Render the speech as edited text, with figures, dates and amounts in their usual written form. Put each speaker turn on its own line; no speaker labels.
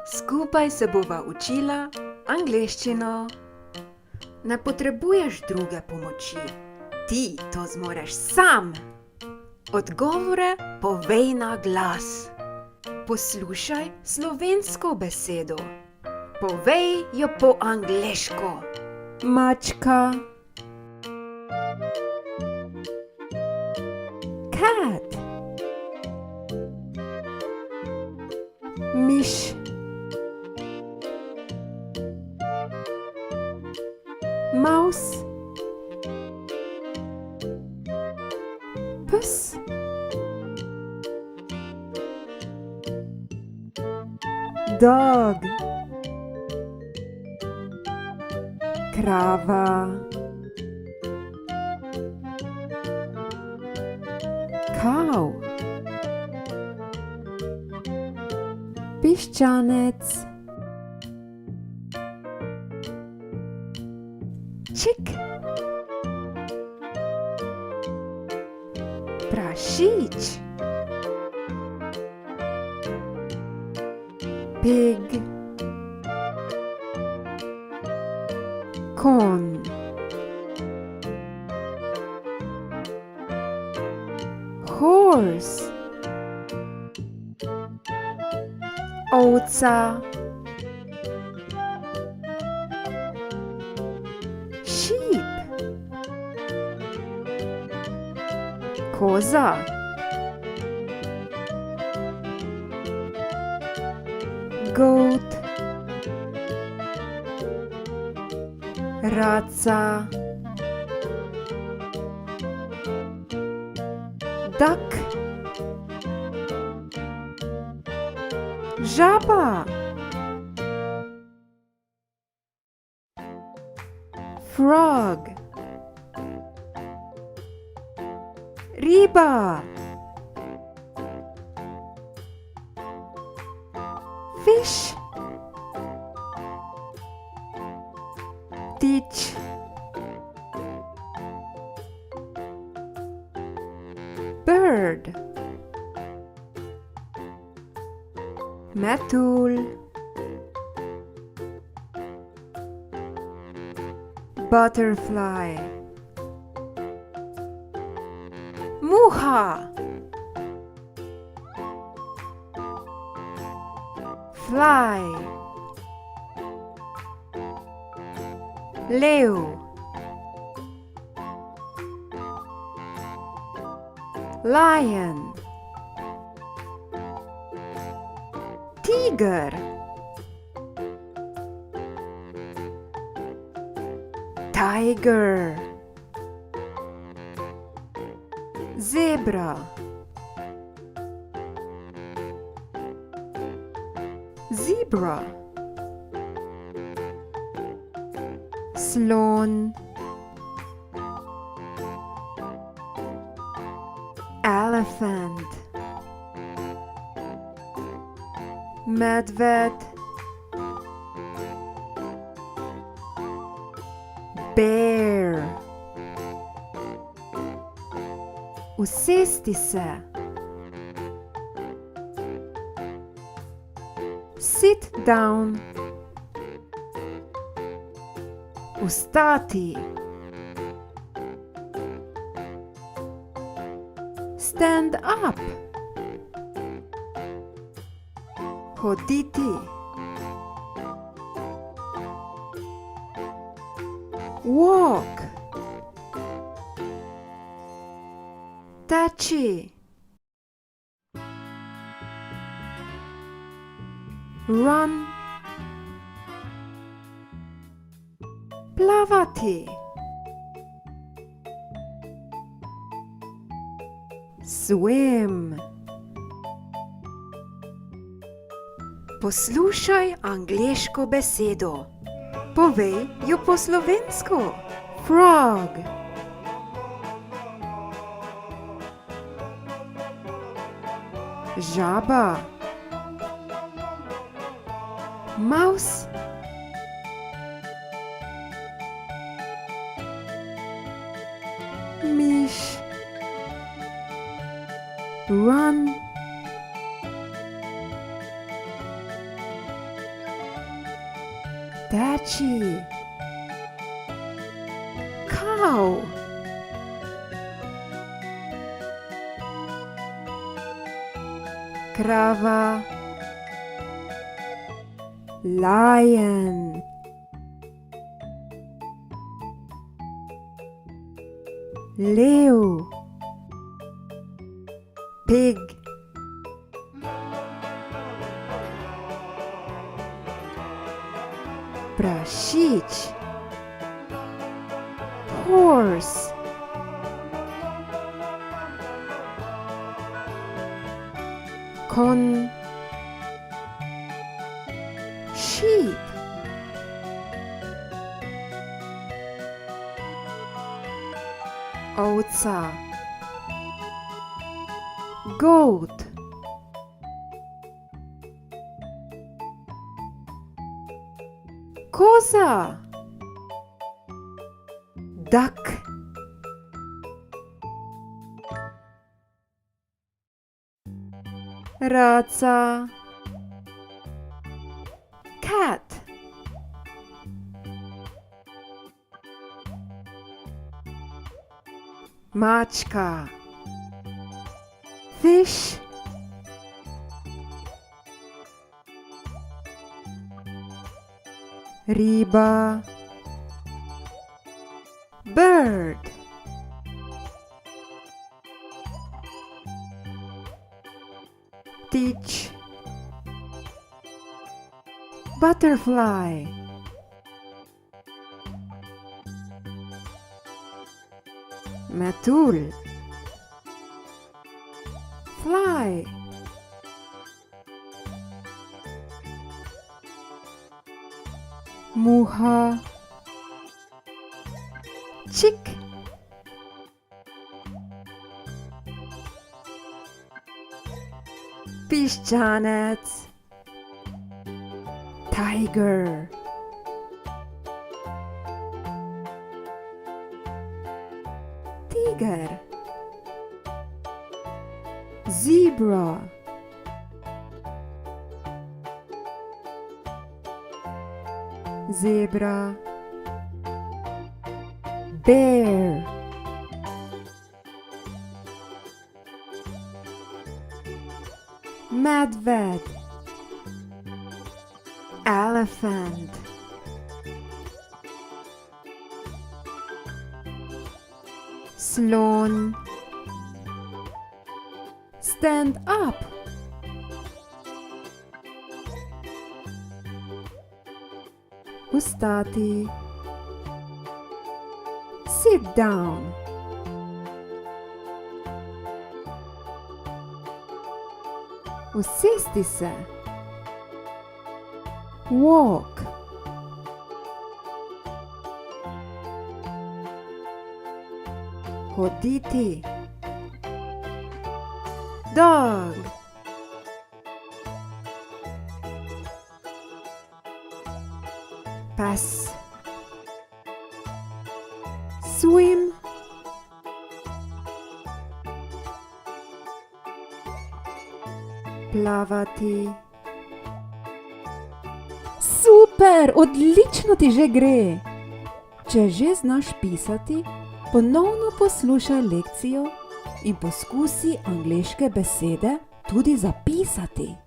Skupaj se bova učila angleščino. Ne potrebuješ druge pomoči. Ti to zmoreš sam. Odgovore povej na glas. Poslušaj slovensko besedo. Povej jo po angleško. Mačka. Cat. Miš. Maus. Pes. Dog. Krava. Cow. Piščanec. Chick. Prašič. Pig. Konj. Horse. Ovca. Sheep. Koza. Goat. Raca. Duck. Žaba. Frog. Riba. Fish. Ptič. Bird. Metulj. Butterfly. Muha. Fly. Lev. Lion. Tiger. Tiger. Zebra. Zebra. Slon. Elephant. Medved. Bear. Usesti se. Sit down. Vstati. Stand up. Hoditi. Walk. Teči. Run. Plavati. Swim. Poslušaj angleško besedo. Povej jo po slovensko. Frog. Žaba. Mouse. Miš. Run. Teči. Cow. Krava. Lion. Lev. Pig. Prašič. Horse. Konj. Sheep. Ovca. Goat. Koza. Duck. Raca. Cat. Mačka. Fish. Riba. Bird. Ptič. Butterfly. Metulj. Fly. Muha. Chick. Piščanec. Tiger. Tiger. Zebra. Zebra. Bear. Medved. Elephant. Slon. Stand up. Ustati. Sit down. Usesti se. Walk. Hoditi. Dog. Pes. Swim. Plavati.
Super, odlično ti že gre. Če že znaš pisati, ponovno poslušaj lekcijo in poskusi angleške besede tudi zapisati.